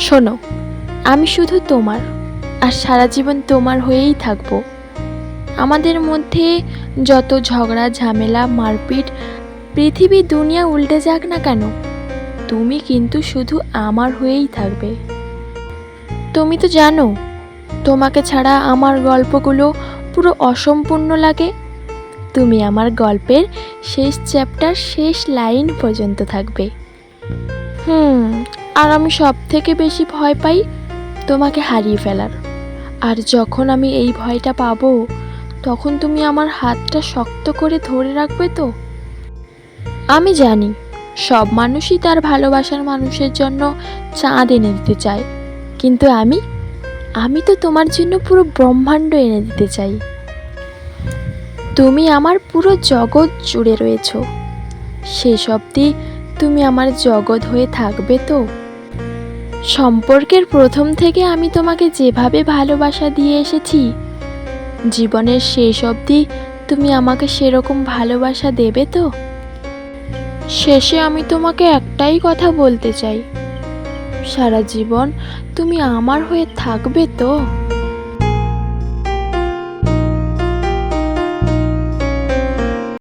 শোনো, আমি শুধু তোমার, আর সারা জীবন তোমার হয়েই থাকবো। আমাদের মধ্যে যত ঝগড়া ঝামেলা মারপিট, পৃথিবী দুনিয়া উল্টে যাক না কেন, তুমি কিন্তু শুধু আমার হয়েই থাকবে। তুমি তো জানো, তোমাকে ছাড়া আমার গল্পগুলো পুরো অসম্পূর্ণ লাগে। তুমি আমার গল্পের শেষ চ্যাপ্টার, শেষ লাইন পর্যন্ত থাকবে। আর আমি সব থেকে বেশি ভয় পাই তোমাকে হারিয়ে ফেলার। আর যখন আমি এই ভয়টা পাবো, তখন তুমি আমার হাতটা শক্ত করে ধরে রাখবে তো? আমি জানি সব মানুষই তার ভালোবাসার মানুষের জন্য চাঁদ এনে দিতে চায়, কিন্তু আমি তো তোমার জন্য পুরো ব্রহ্মাণ্ড এনে দিতে চাই। তুমি আমার পুরো জগৎ জুড়ে রয়েছো, শেষ অবধি তুমি আমার জগৎ হয়ে থাকবে তো? সম্পর্কের প্রথম থেকে আমি তোমাকে যেভাবে ভালোবাসা দিয়ে এসেছি, জীবনের শেষ অবধি তুমি আমাকে সেরকম ভালোবাসা দেবে তো? শেষে আমি তোমাকে একটাই কথা বলতে চাই, সারা জীবন তুমি আমার হয়ে থাকবে তো?